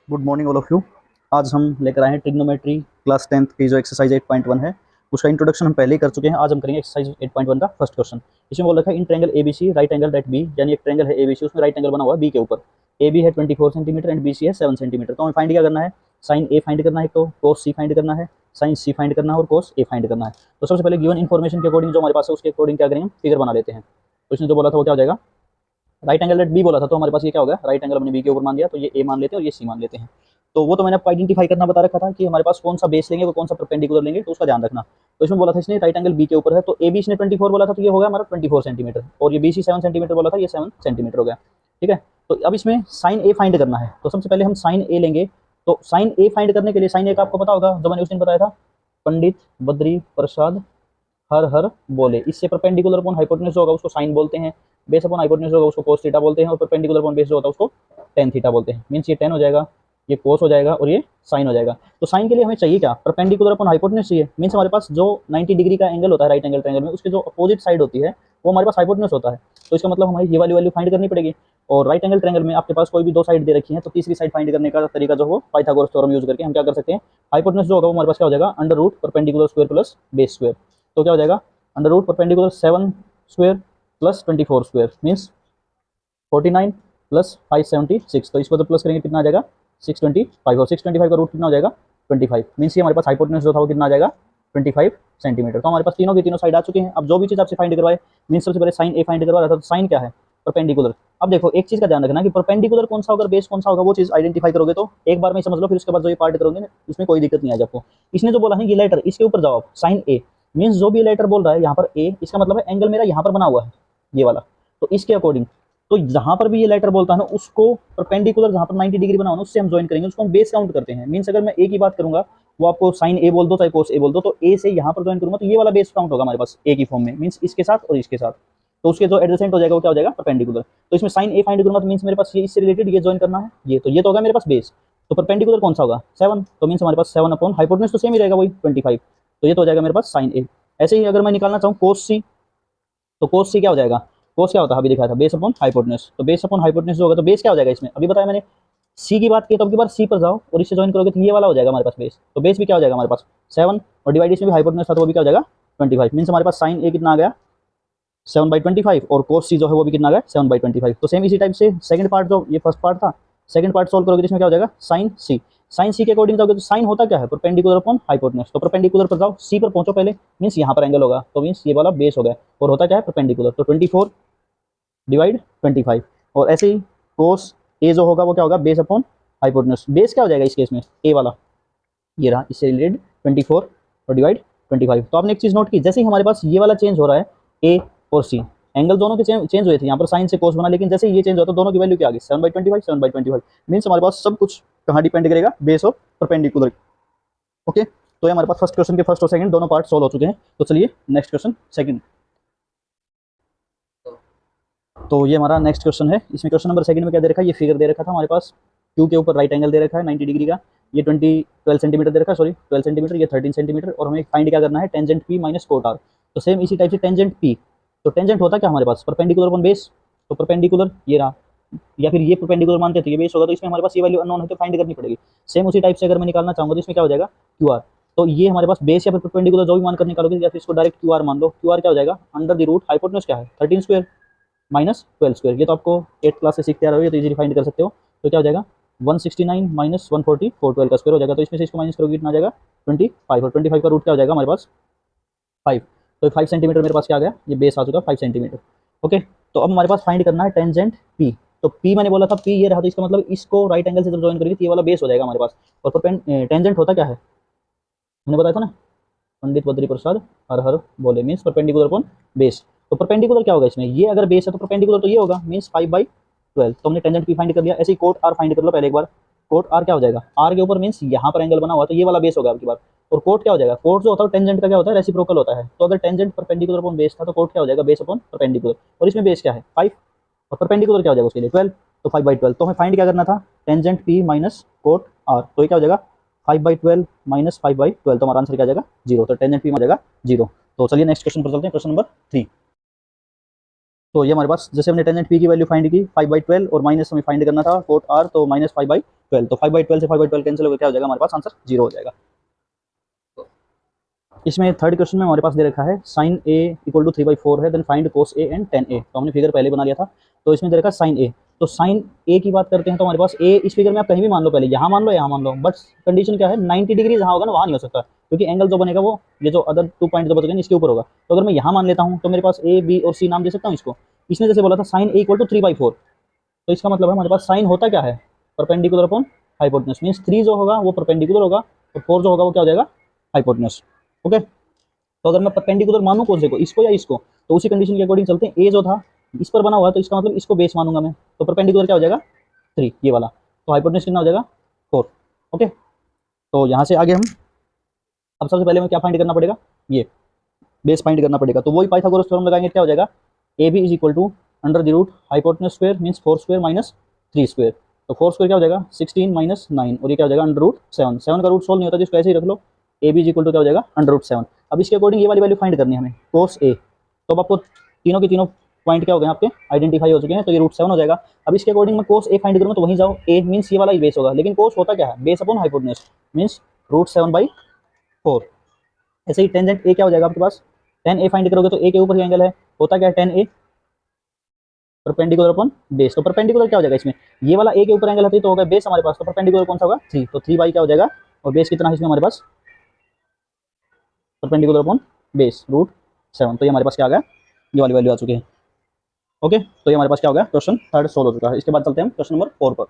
Good morning all of you. आज हम लेकर आए हैं ट्रिग्नोमेट्री क्लास 10th की जो एक्सरसाइज 8.1 है उसका इंट्रोडक्शन हम पहले ही कर चुके हैं। आज हम करेंगे एक्सरसाइज 8.1 का फर्स्ट क्वेश्चन। इसमें बोल रखा है in triangle A B C right angle at B, यानी एक ट्रायंगल है एबीसी, उसमें राइट एंगल बना हुआ है बी के ऊपर। ए बी है 24 सेंटीमीटर एंड बी सी है 7 सेंटीमीटर। तो हमें फाइंड क्या करना है? साइन ए फाइंड करना है, तो कोस सी फाइंड करना है, साइन सी फाइंड करना है और कोस ए फाइंड करना है। तो सबसे पहले गिवन इन्फॉर्मेशन के अकॉर्डिंग जो हमारे पास है उसके अकॉर्डिंग क्या करेंगे, फिगर बना लेते हैं। तो इसने जो बोला था वो क्या हो जाएगा, राइट एंगल एट बी बोला था, तो हमारे पास ये क्या हो गया, राइट एंगल हमने बी के ऊपर मान लिया, तो ये ए मान लेते हैं और ये सी मान लेते हैं। तो वो तो मैंने आपको आइडेंटिफाई करना बता रखा था कि हमारे पास कौन सा बेस लेंगे, वो कौन सा परपेंडिकुलर लेंगे, तो उसका ध्यान रखना। तो इसमें बोला था इसने राइट एंगल बी के ऊपर है, तो ए बी इसने 24 बोला था, तो ये हो गया हमारा 24 सेंटीमीटर, और ये बी सी 7 सेंटीमीटर बोला था, ये 7 सेंटीमीटर हो गया। ठीक है, तो अब इसमें साइन ए फाइंड करना है। तो सबसे पहले हम साइन ए लेंगे। तो साइन ए फाइंड करने के लिए साइन ए का आपको पता होगा, जो मैंने उस दिन बताया था, पंडित बद्री प्रसाद हर हर बोले। इससे परपेंडिकुलर अपॉन हाइपोटेन्यूज होगा उसको साइन बोलते हैं, बेस अपॉन हाइपोटेन्यूज होगा उसको कोस थीटा बोलते हैं, और परपेंडिकुलर अपॉन बेस जो होता है उसको टेन थीटा बोलते हैं। मीन्स ये टेन हो जाएगा, ये कोस हो जाएगा और ये साइन हो जाएगा। तो साइन के लिए हमें चाहिए क्या, परपेंडिकुलर अपॉन हाइपोटेन्यूज चाहिए। मीन्स हमारे पास जो 90 डिग्री का एंगल होता है राइट एंगल ट्रायंगल में, उसके जो अपोजिट साइड होती है वो हमारे पास हाइपोटेन्यूज होता है। तो इसका मतलब हमारी ये वाली वैल्यू फाइंड करनी पड़ेगी। और राइट एंगल ट्रायंगल में आपके पास कोई भी दो साइड दे रखी है, तो तीसरी साइड फाइंड करने का तरीका जो हो पाइथागोरस थ्योरम यूज करके हम क्या कर सकते हैं, हाइपोटेन्यूज जो होगा वो हमारे पास क्या हो जाएगा, under root perpendicular square plus base square. तो क्या हो जाएगा, under root perpendicular 7 square plus 24 square means 49 plus 576। तो इसको तो प्लस करेंगे कितना आ जाएगा, 625, और 625 का रूट कितना हो जाएगा, 25। मीन्स ये हमारे पास हाइपोटेन्यूज जो था वो कितना आ जाएगा, 25 सेंटीमीटर। तो हमारे पास तीनों की तीनों साइड आ चुके हैं। अब जो भी चीज़ आपसे फाइंड करवाए, मीन्स सबसे पहले साइन ए फाइंड करवा रहा था, तो साइन क्या है, परपेंडिकुलर। अब देखो एक चीज़ का ध्यान रखना कि परपेंडिकुलर कौन सा होगा, बेस कौन सा होगा, वो चीज़ आइडेंटिफाई करोगे तो एक बार में समझ लो, फिर उसके बाद जो ये पार्ट करोगे इसमें कोई दिक्कत नहीं आएगी आपको। इसने जो बोला है ये लेटर, इसके ऊपर जाओ आप, साइन ए मीन्स जो भी लेटर बोल रहा है यहाँ पर ए, इसका मतलब है एंगल मेरा यहाँ पर बना हुआ है ये वाला। तो इसके अकॉर्डिंग तो जहां पर भी ये लेटर बोलता है ना, उसको परपेंडिकुलर जहां पर 90 डिग्री बना हो उससे हम ज्वाइन करेंगे, उसको हम बेस काउंट करते हैं। मीन्स अगर मैं ए की बात करूंगा, वो आपको साइन ए बोल दो चाहे कोस ए बोल दो, तो ए से यहाँ पर ज्वाइन करूंगा तो ये वाला बेस काउंट होगा हमारे पास ए की फॉर्म में, मीन्स इसके साथ और इसके साथ। तो उसके जो एडजेसेंट हो जाएगा वो क्या हो जाएगा, परपेंडिकुलर। तो इसमें साइन ए फाइंड करूंगा तो मीन्स मेरे पास ये इससे रिलेटेड ये ज्वाइन करना है, ये तो ये तो होगा मेरे पास बेस। तो परपेंडिकुलर कौन सा होगा, 7, तो मीन्स हमारे पास 7 अपॉन हाइपोटेन्यूज तो सेम ही रहेगा वही 25, तो ये तो हो जाएगा मेरे पास साइन ए। ऐसे ही अगर मैं निकालना चाहूँ कोस सी, तो कोस सी क्या हो जाएगा, कोस क्या होता है अभी दिखाया था, बेस अपॉन हाइपोटेन्यूज। तो बेस अपॉन हाइपोटेन्यूज जो होगा तो बेस क्या हो जाएगा इसमें, अभी बताया मैंने सी की बात की, तो अब की बार सी पर जाओ और इससे ज्वाइन करोगे तो ये वाला हो जाएगा हमारे पास बेस। तो बेस भी क्या हो जाएगा हमारे पास 7, और डिवाइड इसमें भी हाइपोटेन्यूज था तो वो भी क्या हो जाएगा 25। मीन्स हमारे पास साइन ए कितना आ गया 7/25, और कोस सी जो है वो भी कितना आ गया 7/25। तो सेम इसी टाइप से सेकंड पार्ट, जो ये फर्स्ट पार्ट था, सेकंड पार्ट सोल्व करोगे तो इसमें क्या हो जाएगा, साइन सी। साइन सी के अकॉर्डिंग जाओगे तो साइन होता क्या है, परपेंडिकुलर अपॉन हाइपोटेन्यूज। तो परपेंडिकुलर पर जाओ, सी पर पहुंचो पहले, मीन्स यहाँ पर एंगल होगा, तो मीन्स ये वाला बेस हो गया, और होता क्या है परपेंडिकुलर। तो 24 डिवाइड 25, और ऐसे ही कोस ए जो होगा वो क्या होगा, बेस अपॉन हाइपोटेन्यूज। बेस क्या हो जाएगा इस केस में, ए वाला ये रहा, इससे रिलेटेड 24 और डिवाइड 25। तो आपने एक चीज़ नोट की, जैसे ही हमारे पास ये वाला चेंज हो रहा है, ए और सी एंगल दोनों के चेंज हुए थे, यहाँ पर साइन से कोस बना, लेकिन जैसे ये चेंज होता है दोनों की वैल्यू क्या आ गई, 7/25 7/25। मीन्स हमारे पास सब कुछ कहाँ डिपेंड करेगा, बेस और परपेंडिकुलर। ओके, तो ये हमारे पास फर्स्ट क्वेश्चन के फर्स्ट और सेकंड दोनों पार्ट सोल्व हो चुके हैं। तो चलिए नेक्स्ट क्वेश्चन सेकंड। तो ये हमारा नेक्स्ट क्वेश्चन है। इसमें क्वेश्चन नंबर सेकंड में क्या दे रखा है, ये फिगर दे रखा था हमारे पास, क्यू के ऊपर राइट एंगल दे रखा है 90 डिग्री का, ये 12 सेंटीमीटर दे रखा है, सॉरी 12 सेंटीमीटर, ये 13 सेंटीमीटर, और हमें फाइंड क्या करना है, tangent P minus cot R. तो सेम इसी टाइप से टेंजेंट पी, तो टेंजेंट होता क्या हमारे पास, परपेंडिकुलर अपॉन बेस। तो परपेंडिकुलर ये रहा, या फिर ये परपेंडिकुलर मानते तो ये बेस होगा, तो इसमें हमारे पास ये वैल्यू अननोन है तो फाइंड करनी पड़ेगी। सेम उसी टाइप से अगर मैं निकालना चाहूँगा तो इसमें क्या हो जाएगा, क्यू आर। तो ये हमारे पास बेस या फिर परपेंडिकुलर जो भी मान कर निकालोगे, या फिर इसको डायरेक्ट क्यू आर मान लो। क्यू आर क्या हो जाएगा, अंडर द रूट हाइपोटेन्यूज क्या है 13 स्क्वायर माइनस 12 स्क्वायर। ये तो आपको 8th क्लास से सीखते आ रहे हो, ये तो इजीली फाइंड कर सकते हो। तो क्या हो जाएगा 169 माइनस 144, 12 का स्क्वायर हो जाएगा। तो इसमें से इसको माइनस करोगे कितना आ जाएगा 25, और 25 का रूट क्या हो जाएगा हमारे पास 5। तो 5 सेंटीमीटर मेरे पास क्या आ गया, ये बेस आ चुका 5 सेंटीमीटर। ओके, तो अब हमारे पास फाइंड करना है टेंजेंट पी। तो पी मैंने बोला था पी ये रहा, तो इसका मतलब इसको राइट एंगल से जब ज्वाइन करेंगे तो ये वाला बेस हो जाएगा हमारे पास। और टेंजेंट होता क्या है, हमने बताया था ना, पंडित बद्री प्रसाद हर हर बोले, मीन्स परपेंडिकुलर अपॉन बेस। तो परपेंडिकुलर क्या होगा इसमें, ये अगर बेस है तो परपेंडिकुलर तो ये होगा, मीन्स 5/12। तो हमने टेंजेंट पी फाइंड कर लिया। ऐसे ही कोट आर फाइंड कर लो पहले एक बार। कोट आर क्या हो जाएगा, आर के ऊपर मीन्स यहाँ पर एंगल बना हुआ तो ये वाला बेस होगा आपकी बात। और कोट क्या हो जाएगा, कोट जो होता है टेंजेंट का क्या होता है, रेसिप्रोकल होता है। तो अगर टेंजेंट परपेंडिकुलर अपॉन बेस था तो कोट क्या हो जाएगा, बेस अपॉन परपेंडिकुलर। और इसमें बेस क्या है 5, और परपेंडिकुलर क्या हो जाएगा उसके लिए 12, तो 5/12। तो हमें फाइंड क्या करना था, tangent P minus cot R. तो ये क्या हो जाएगा 5/12 माइनस 5/12, तो हमारा आंसर क्या आ जाएगा 0। तो टेंजेंट पी आ जाएगा 0। तो चलिए नेक्स्ट क्वेश्चन पर चलते हैं, क्वेश्चन नंबर 3। तो ये हमारे पास जैसे हमने टेंजेंट पी की वैल्यू फाइंड की 5/12, और माइनस हमें फाइंड करना था कोट आर, तो माइनस 5/12। 12, तो 5/12 से 5/12 कैंसिल होकर क्या हो जाएगा हमारे पास आंसर 0 हो जाएगा। इसमें थर्ड क्वेश्चन में हमारे पास दे रखा है sin a इक्वल टू 3/4 है, then find cos a and tan a। तो हमने फिगर पहले बना लिया था, तो इसमें दे रखा है sin a। तो sin a की बात करते हैं तो हमारे पास a इस फिगर में आप कहीं भी मान लो, पहले यहाँ मान लो यहाँ मान लो, बट कंडीशन क्या है 90 डिग्री जहाँ होगा ना वहाँ नहीं हो सकता, क्योंकि एंगल जो बनेगा वो ये जो अदर 2 पॉइंट जो बच गए इसके ऊपर होगा। तो अगर मैं यहाँ मान लेता हूँ तो मेरे पास a b और c नाम दे सकता हूँ इसको। इसने जैसे बोला था sin a इक्वल टू 3/4, तो इसका मतलब है हमारे पास साइन होता क्या है, परपेंडिकुलर अपॉन हाइपोटेन्यूज, मींस 3 जो होगा वो परपेंडिकुलर होगा और 4 जो होगा वो क्या हो जाएगा हाइपोटेन्यूज। ओके, तो अगर मैं परपेंडिकुलर मानूं कौन से को, इसको या इसको, तो उसी कंडीशन के अकॉर्डिंग चलते हैं। ए जो था इस पर बना हुआ है तो इसका मतलब इसको बेस मानूंगा मैं, तो परपेंडिकुलर क्या हो जाएगा 3 ये वाला, तो हाइपोटेन्यूज कितना हो जाएगा 4। ओके, तो यहाँ से आगे हम अब सबसे पहले हमें क्या फाइंड करना पड़ेगा, ये बेस फाइंड करना पड़ेगा। तो वही पाइथागोरस थ्योरम लगाएंगे, क्या हो जाएगा A B is equal to under the root hypotenuse square means 4 square minus 3 square. तो 4 स्क्वायर क्या हो जाएगा 16 माइनस 9 और ये क्या हो जाएगा अंडर रूट 7। 7 का रूट सोल्व नहीं होता जिसको ऐसे ही रख लो, A B is equal to क्या हो जाएगा अंडर रूट 7। अब इसके अकॉर्डिंग ये वाली वैल्यू फाइंड करनी है हमें कोस ए। तो अब आपको तीनों के तीनों पॉइंट क्या हो गए आपके आइडेंटिफाई हो चुके हैं, तो ये रूट 7 हो जाएगा। अब इसके अकॉर्डिंग मैं कोस ए फाइंड करूँगा तो वहीं जाओ, ए मींस ये वाला ही बेस होगा, लेकिन कोस होता क्या है base upon hypotenuse means root 7/4। ऐसे ही टेंजेंट ए क्या हो जाएगा आपके पास, tan ए फाइंड करोगे तो ए के ऊपर ही एंगल है, होता क्या है tan ए परपेंडिकुलर अपॉन बेस। तो परपेंडिकुलर क्या हो जाएगा इसमें, ये वाला ए के ऊपर एंगल है तो होगा बेस हमारे पास, तो परपेंडिकुलर कौन सा होगा 3, तो 3 क्या हो जाएगा और बेस कितना है इसमें हमारे पास परपेंडिकुलर अपॉन बेस रूट 7। तो ये हमारे पास क्या आ गया, ये वाली वैल्यू आ चुकी है। ओके, तो ये हमारे पास क्या हो गया क्वेश्चन थर्ड सोल्व हो चुका है। इसके बाद चलते हैं हम क्वेश्चन नंबर 4 पर।